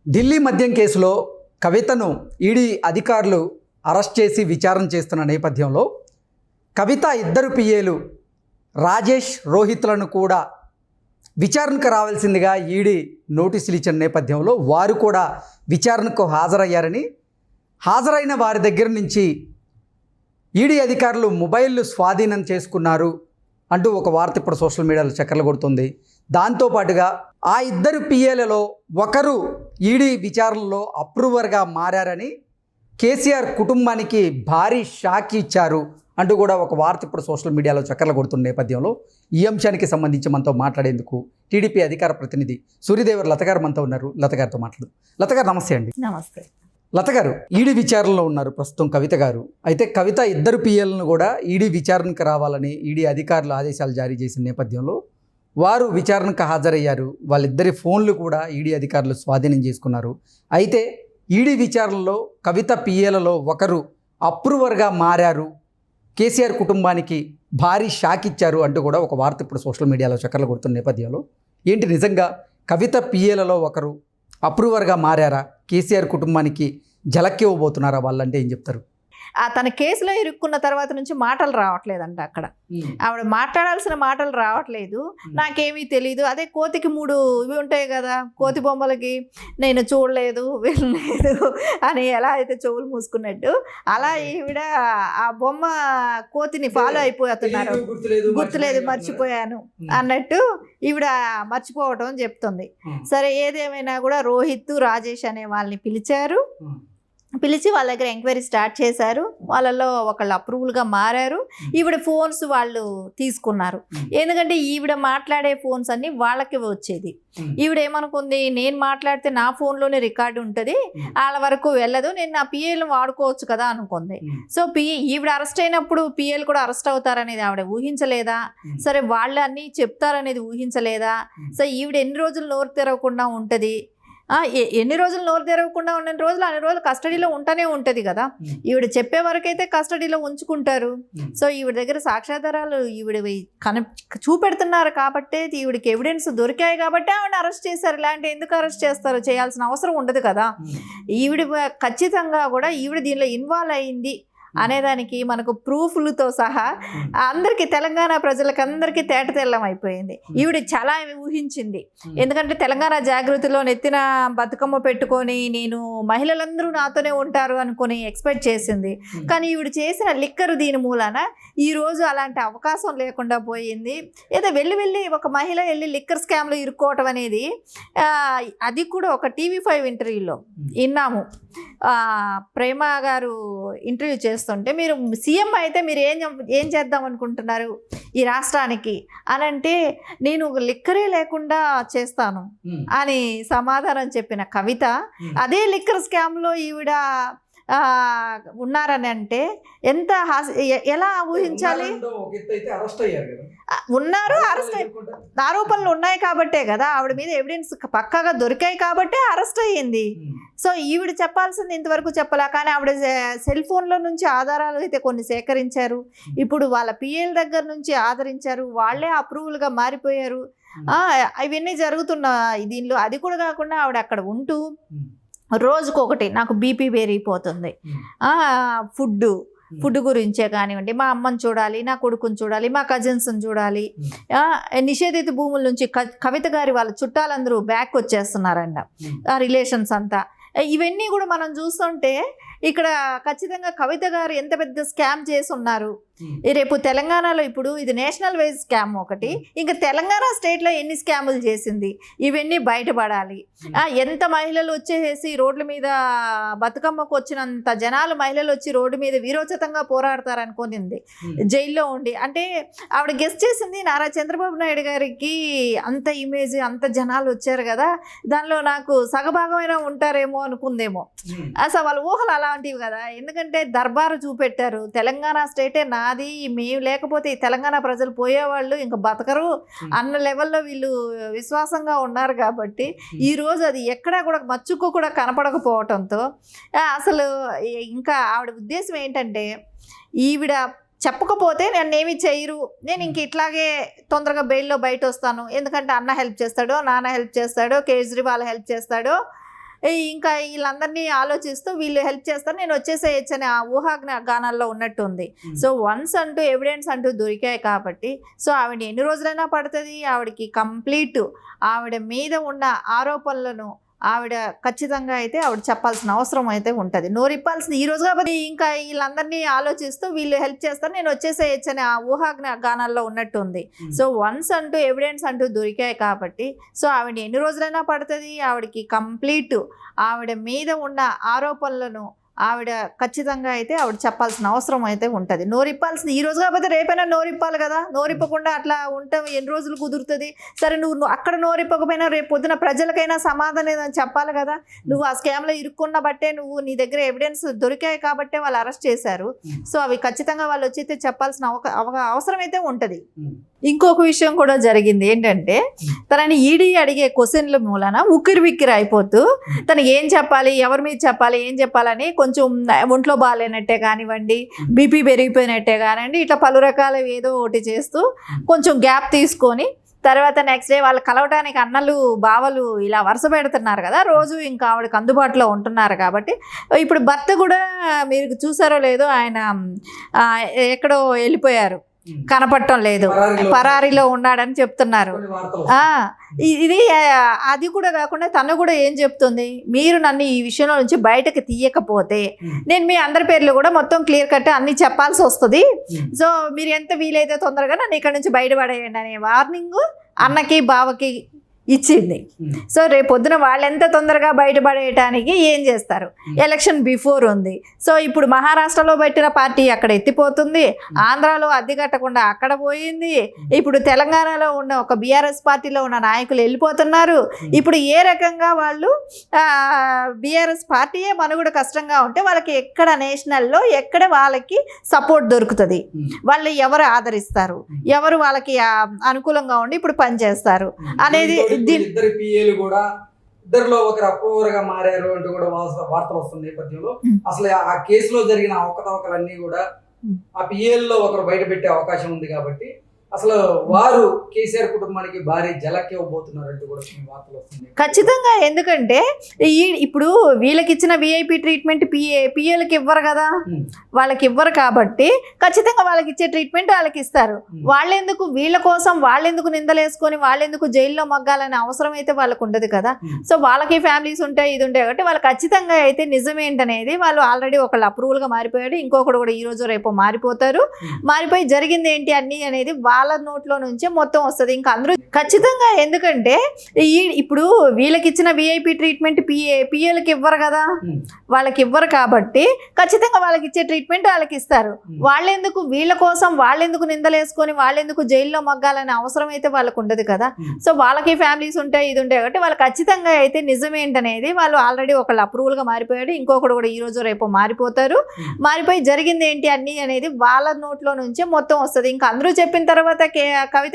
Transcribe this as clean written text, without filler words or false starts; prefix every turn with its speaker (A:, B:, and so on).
A: ఢిల్లీ మద్యం కేసులో కవితను ఈడీ అధికారులు అరెస్ట్ చేసి విచారణ చేస్తున్న నేపథ్యంలో కవిత ఇద్దరు పిఏలు రాజేష్, రోహిత్లను కూడా విచారణకు రావాల్సిందిగా ఈడీ నోటీసులు ఇచ్చిన నేపథ్యంలో వారు కూడా విచారణకు హాజరయ్యారని, హాజరైన వారి దగ్గర నుంచి ఈడీ అధికారులు మొబైల్లు స్వాధీనం చేసుకున్నారు అంటూ ఒక వార్త ఇప్పుడు సోషల్ మీడియాలో చక్కర్లు కొడుతుంది. దాంతోపాటుగా ఆ ఇద్దరు పిఏలలో ఒకరు ఈడీ విచారణలో అప్రూవర్గా మారారని, కేసీఆర్ కుటుంబానికి భారీ షాక్ ఇచ్చారు అంటూ కూడా ఒక వార్త ఇప్పుడు సోషల్ మీడియాలో చక్కర్లు కొడుతున్న నేపథ్యంలో ఈ అంశానికి సంబంధించి మనతో మాట్లాడేందుకు టీడీపీ అధికార ప్రతినిధి సూర్యదేవర్ లత గారు మనతో ఉన్నారు. లత గారితో మాట్లాడు. లత గారు నమస్తే అండి.
B: నమస్తే.
A: లత గారు, ఈడీ విచారణలో ఉన్నారు ప్రస్తుతం కవిత గారు. అయితే కవిత ఇద్దరు పిఎల్ను కూడా ఈడీ విచారణకు రావాలని ఈడీ అధికారులు ఆదేశాలు జారీ చేసిన నేపథ్యంలో వారు విచారణకు హాజరయ్యారు. వాళ్ళిద్దరి ఫోన్లు కూడా ఈడీ అధికారులు స్వాధీనం చేసుకున్నారు. అయితే ఈడీ విచారణలో కవిత పిఏలలో ఒకరు అప్రూవర్గా మారారు, కేసీఆర్ కుటుంబానికి భారీ షాక్ ఇచ్చారు అంటూ కూడా ఒక వార్త ఇప్పుడు సోషల్ మీడియాలో చక్కర్లు కొడుతున్న నేపథ్యంలో ఏంటి నిజంగా కవిత పిఏలలో ఒకరు అప్రూవర్గా మారారా? కేసీఆర్ కుటుంబానికి జలక్కి ఇవ్వబోతున్నారా వాళ్ళంటే ఏం చెప్తారు?
B: తన కేసులో ఇరుక్కున్న తర్వాత నుంచి మాటలు రావట్లేదంట. అక్కడ ఆవిడ మాట్లాడాల్సిన మాటలు రావట్లేదు. నాకేమీ తెలీదు, అదే కోతికి 3 ఇవి ఉంటాయి కదా, కోతి బొమ్మలకి నేను చూడలేదు వినలేదు అని ఎలా అయితే చెవులు మూసుకున్నట్టు, అలా ఈవిడ ఆ బొమ్మ కోతిని ఫాలో అయిపోతున్నారు. గుర్తులేదు, మర్చిపోయాను అన్నట్టు ఈవిడ మర్చిపోవటం చెప్తుంది. సరే, ఏదేమైనా కూడా రోహిత్, రాజేష్ అనే వాళ్ళని పిలిచి వాళ్ళ దగ్గర ఎంక్వైరీ స్టార్ట్ చేశారు. వాళ్ళలో ఒకళ్ళు అప్రూవల్గా మారారు. ఈవిడ ఫోన్స్ వాళ్ళు తీసుకున్నారు. ఎందుకంటే ఈవిడ మాట్లాడే ఫోన్స్ అన్నీ వాళ్ళకి వచ్చేది. ఈవిడ ఏమనుకుంది, నేను మాట్లాడితే నా ఫోన్లోనే రికార్డు ఉంటుంది, వాళ్ళ వరకు వెళ్ళదు, నేను నా పిఏలు వాడుకోవచ్చు కదా అనుకుంది. సో ఈవిడ అరెస్ట్ అయినప్పుడు పిఏలు కూడా అరెస్ట్ అవుతారనేది ఆవిడ ఊహించలేదా? సరే, వాళ్ళు అన్నీ చెప్తారనేది ఊహించలేదా? సో ఈవిడ ఎన్ని రోజులు నోరు తెరవకుండా ఉంటుంది? ఎన్ని రోజులు నోరు తెరవకుండా ఉన్న రోజులు అన్ని రోజులు కస్టడీలో ఉంటూనే ఉంటుంది కదా. ఈవిడ చెప్పే వరకైతే కస్టడీలో ఉంచుకుంటారు. సో ఈవిడ దగ్గర సాక్ష్యాధారాలు ఈవిడ చూపెడుతున్నారు కాబట్టి, ఈవిడికి ఎవిడెన్స్ దొరికాయి కాబట్టి ఆవిడ అరెస్ట్ చేశారు. ఇలాంటి ఎందుకు అరెస్ట్ చేస్తారు? చేయాల్సిన అవసరం ఉండదు కదా. ఈవిడ ఖచ్చితంగా కూడా ఈవిడ దీనిలో ఇన్వాల్వ్ అయింది అనేదానికి మనకు ప్రూఫ్లతో సహా అందరికీ, తెలంగాణ ప్రజలకు అందరికీ తేటతెల్లం అయిపోయింది. ఈవిడ చాలా ఊహించింది. ఎందుకంటే తెలంగాణ జాగృతిలో నెత్తిన బతుకమ్మ పెట్టుకొని నేను మహిళలందరూ నాతోనే ఉంటారు అనుకుని ఎక్స్పెక్ట్ చేసింది. కానీ ఈవిడ చేసిన లిక్కరు దీని మూలాన ఈరోజు అలాంటి అవకాశం లేకుండా పోయింది. ఏదో వెళ్ళి ఒక మహిళ వెళ్ళి లిక్కర్ స్కామ్లో ఇరుక్కోవటం అనేది, అది కూడా ఒక TV5 ఇంటర్వ్యూలో విన్నాము. ప్రేమ గారు ఇంటర్వ్యూ చేస్తుంటే, మీరు సీఎం అయితే మీరు ఏం చేద్దాం అనుకుంటున్నారు ఈ రాష్ట్రానికి అని అంటే, నేను లిక్కరే లేకుండా చేస్తాను అని సమాధానం చెప్పిన కవిత, అదే లిక్కర్ స్కామ్లో ఈవిడ ఉన్నారని అంటే ఎంత ఎలా ఊహించాలి? ఉన్నారు, అరెస్ట్ ఆరోపణలు ఉన్నాయి కాబట్టే కదా, ఆవిడ మీద ఎవిడెన్స్ పక్కాగా దొరికాయి కాబట్టే అరెస్ట్ అయ్యింది. సో ఈవిడ చెప్పాల్సింది ఇంతవరకు చెప్పలే. కానీ ఆవిడ సెల్ ఫోన్లో నుంచి ఆధారాలు అయితే కొన్ని సేకరించారు. ఇప్పుడు వాళ్ళ పిఏల దగ్గర నుంచి ఆదరించారు, వాళ్ళే అప్రూవల్గా మారిపోయారు. ఇవన్నీ జరుగుతున్న దీనిలో అది కూడా కాకుండా ఆవిడ అక్కడ ఉంటూ రోజుకొకటి, నాకు బీపీ పెరిగిపోతుంది, ఫుడ్ గురించే కానివ్వండి, మా అమ్మని చూడాలి, నా కొడుకుని చూడాలి, మా కజిన్స్ని చూడాలి, నిషేధిత భూముల నుంచి కవిత గారి వాళ్ళ చుట్టాలందరూ బ్యాక్ వచ్చేస్తున్నారంట, రిలేషన్స్ అంతా. ఇవన్నీ కూడా మనం చూస్తుంటే ఇక్కడ ఖచ్చితంగా కవిత గారు ఎంత పెద్ద స్కామ్ చేసి ఉన్నారు. రేపు తెలంగాణలో ఇప్పుడు ఇది నేషనల్ వైజ్ స్కామ్ ఒకటి, ఇంకా తెలంగాణ స్టేట్లో ఎన్ని స్కాములు చేసింది ఇవన్నీ బయటపడాలి. ఎంత మహిళలు వచ్చేసి రోడ్ల మీద బతుకమ్మకు వచ్చినంత జనాలు మహిళలు వచ్చి రోడ్డు మీద వీరోచితంగా పోరాడతారనుకునింది జైల్లో ఉండి. అంటే ఆవిడ గెస్ట్ చేసింది, నారా చంద్రబాబు నాయుడు గారికి అంత ఇమేజ్, అంత జనాలు వచ్చారు కదా, దానిలో నాకు సగభాగమైన ఉంటారేమో అనుకుందేమో. అసలు వాళ్ళ ఊహలు అలాంటివి కదా. ఎందుకంటే దర్బారు చూపెట్టారు, తెలంగాణ స్టేటే నాది, మేము లేకపోతే ఈ తెలంగాణ ప్రజలు పోయేవాళ్ళు ఇంకా బతకరు అన్న లెవెల్లో వీళ్ళు విశ్వాసంగా ఉన్నారు కాబట్టి ఈరోజు అది ఎక్కడా కూడా మచ్చుకు కూడా కనపడకపోవటంతో అసలు ఇంకా ఆవిడ ఉద్దేశం ఏంటంటే, ఈవిడ చెప్పకపోతే నన్నేమి చేయరు, నేను ఇంక ఇట్లాగే తొందరగా బెయిల్లో బయట వస్తాను, ఎందుకంటే అన్న హెల్ప్ చేస్తాడో, నాన్న హెల్ప్ చేస్తాడో, కేజ్రీవాల్ హెల్ప్ చేస్తాడో, ఇంకా వీళ్ళందరినీ ఆలోచిస్తూ వీళ్ళు హెల్ప్ చేస్తారు, నేను వచ్చేసేయచ్చు అనే ఆ ఊహాగానాల్లో ఉన్నట్టుంది. సో వన్స్ అంటూ ఎవిడెన్స్ అంటూ దొరికాయి కాబట్టి సో ఆవిడ ఎన్ని రోజులైనా పడుతుంది, ఆవిడకి కంప్లీట్ ఆవిడ మీద ఉన్న ఆరోపణలను ఆవిడ ఖచ్చితంగా అయితే ఆవిడ చెప్పాల్సిన అవసరం అయితే ఉంటుంది. నోరిప్పాల్సింది ఈ రోజు కాబట్టి ఇంకా వీళ్ళందరినీ ఆలోచిస్తూ వీళ్ళు హెల్ప్ చేస్తారు, నేను వచ్చేసేయచ్చు అనే ఆ ఊహాగానాల్లో ఉన్నట్టుంది. సో వన్స్ అంటూ ఎవిడెన్స్ అంటూ దొరికాయి కాబట్టి సో ఆవిడ ఎన్ని రోజులైనా పడుతుంది, ఆవిడకి కంప్లీట్ ఆవిడ మీద ఉన్న ఆరోపణలను ఆవిడ ఖచ్చితంగా అయితే ఆవిడ చెప్పాల్సిన అవసరం అయితే ఉంటుంది. నోరిప్పాల్సింది ఈ రోజు కాకపోతే రేపైనా నోరిప్పాలి కదా. నోరిప్పకుండా అట్లా ఉంటే ఎన్ని రోజులు కుదురుతుంది? సరే నువ్వు అక్కడ నోరిప్పకపోయినా రేపు పొద్దున ప్రజలకైనా సమాధానం చెప్పాలి కదా. నువ్వు ఆ స్కామ్లో ఇరుక్కున్న బట్టే నువ్వు నీ దగ్గర ఎవిడెన్స్ దొరికాయి కాబట్టే వాళ్ళు అరెస్ట్ చేశారు. సో అవి ఖచ్చితంగా వాళ్ళు వచ్చి చెప్పాల్సిన అవసరం అయితే ఉంటుంది. ఇంకొక విషయం కూడా జరిగింది ఏంటంటే తనని ఈడీ అడిగే క్వశ్చన్ల మూలన ఉక్కిరి అయిపోతూ తను ఏం చెప్పాలి, ఎవరి మీద చెప్పాలి, ఏం చెప్పాలని కొంచెం ఒంట్లో బాగాలేనట్టే కానివ్వండి, బీపీ పెరిగిపోయినట్టే కానివ్వండి, ఇట్లా పలు రకాల ఏదో ఒకటి చేస్తూ కొంచెం గ్యాప్ తీసుకొని తర్వాత నెక్స్ట్ డే వాళ్ళు కలవటానికి అన్నలు బావలు ఇలా వరుస పెడుతున్నారు కదా, రోజు ఇంకా ఆవిడకి అందుబాటులో ఉంటున్నారు కాబట్టి ఇప్పుడు భర్త కూడా మీరు చూసారో లేదో ఆయన ఎక్కడో వెళ్ళిపోయారు, కనపడటం లేదు, పరారీలో ఉన్నాడని చెప్తున్నారు. ఇది అది కూడా కాకుండా తను కూడా ఏం చెప్తుంది, మీరు నన్ను ఈ విషయంలో నుంచి బయటకు తీయకపోతే నేను మీ అందరి పేర్లు కూడా మొత్తం క్లియర్ కట్ అన్ని చెప్పాల్సి వస్తుంది. సో మీరు ఎంత వీలైతే తొందరగా నన్ను ఇక్కడ నుంచి బయటపడేయండి అనే వార్నింగ్ అన్నకి బావకి ఇచ్చింది. సో రేపు పొద్దున వాళ్ళు ఎంత తొందరగా బయటపడేయటానికి ఏం చేస్తారు, ఎలక్షన్ బిఫోర్ ఉంది. సో ఇప్పుడు మహారాష్ట్రలో పెట్టిన పార్టీ అక్కడ ఎత్తిపోతుంది, ఆంధ్రాలో అద్దె కట్టకుండా అక్కడ పోయింది, ఇప్పుడు తెలంగాణలో ఉన్న ఒక బీఆర్ఎస్ పార్టీలో ఉన్న నాయకులు వెళ్ళిపోతున్నారు. ఇప్పుడు ఏ రకంగా వాళ్ళు బీఆర్ఎస్ పార్టీయే మనుగడ కష్టంగా ఉంటే వాళ్ళకి ఎక్కడ నేషనల్లో ఎక్కడ వాళ్ళకి సపోర్ట్ దొరుకుతుంది, వాళ్ళు ఎవరు ఆదరిస్తారు, ఎవరు వాళ్ళకి అనుకూలంగా ఉండి ఇప్పుడు పనిచేస్తారు అనేది
A: ఇద్దరు పిఏలు కూడా ఇద్దరిలో ఒకరు అప్రూవర్ గా మారారు అంటూ కూడా వార్తలు వస్తున్న నేపథ్యంలో అసలు ఆ కేసులో జరిగిన అవకతవకలన్నీ కూడా ఆ పిఏల్లో ఒకరు బయట పెట్టే అవకాశం ఉంది కాబట్టి అసలు వారు కేసీఆర్ కుటుంబానికి భారీ జలక్ ఇవ్వబోతున్నారంటూ కూడా వార్తలు వస్తుంది.
B: ఖచ్చితంగా, ఎందుకంటే ఇప్పుడు వీళ్ళకి ఇచ్చిన విఐపి ట్రీట్మెంట్ పిఏలకి ఇవ్వరు కదా, వాళ్ళకి ఇవ్వరు కాబట్టి ఖచ్చితంగా వాళ్ళకి ఇచ్చే ట్రీట్మెంట్ వాళ్ళకి ఇస్తారు. వాళ్ళెందుకు వీళ్ళ కోసం వాళ్ళెందుకు నిందలేసుకొని వాళ్ళెందుకు జైల్లో మగ్గాలనే అవసరం అయితే వాళ్ళకు ఉండదు కదా. సో వాళ్ళకి ఫ్యామిలీస్ ఉంటాయి, ఇది ఉంటాయి కాబట్టి వాళ్ళు ఖచ్చితంగా అయితే నిజమేంటనేది వాళ్ళు ఆల్రెడీ ఒకళ్ళు అప్రూవల్గా మారిపోయాడు, ఇంకొకడు కూడా ఈ రోజు రేపు మారిపోతారు. మారిపోయి జరిగింది ఏంటి అన్ని అనేది వాళ్ళ నోట్లో నుంచే మొత్తం వస్తుంది. ఇంకా అందరూ ఖచ్చితంగా, ఎందుకంటే ఇప్పుడు వీళ్ళకి ఇచ్చిన విఐపి ట్రీట్మెంట్ పిఏలకి ఇవ్వరు కదా, వాళ్ళకి ఇవ్వరు కాబట్టి ఖచ్చితంగా వాళ్ళకి ఇచ్చే ట్రీట్మెంట్ వాళ్ళకి ఇస్తారు. వాళ్ళెందుకు వీళ్ళ కోసం వాళ్ళెందుకు నిందలేసుకొని వాళ్ళెందుకు జైల్లో మగ్గాలనే అవసరం అయితే వాళ్ళకు ఉండదు కదా. సో వాళ్ళకి ఫ్యామిలీస్ ఉంటాయి, ఇది ఉంటాయి కాబట్టి వాళ్ళు ఖచ్చితంగా అయితే నిజమేంటనేది వాళ్ళు ఆల్రెడీ ఒకళ్ళు అప్రూవల్గా మారిపోయాడు, ఇంకొకడు కూడా ఈ రోజు రేపు మారిపోతారు. మారిపోయి జరిగింది ఏంటి అన్ని అనేది వాళ్ళ నోట్లో నుంచే మొత్తం వస్తుంది. ఇంకా అందరూ చెప్పిన తర్వాత కవిత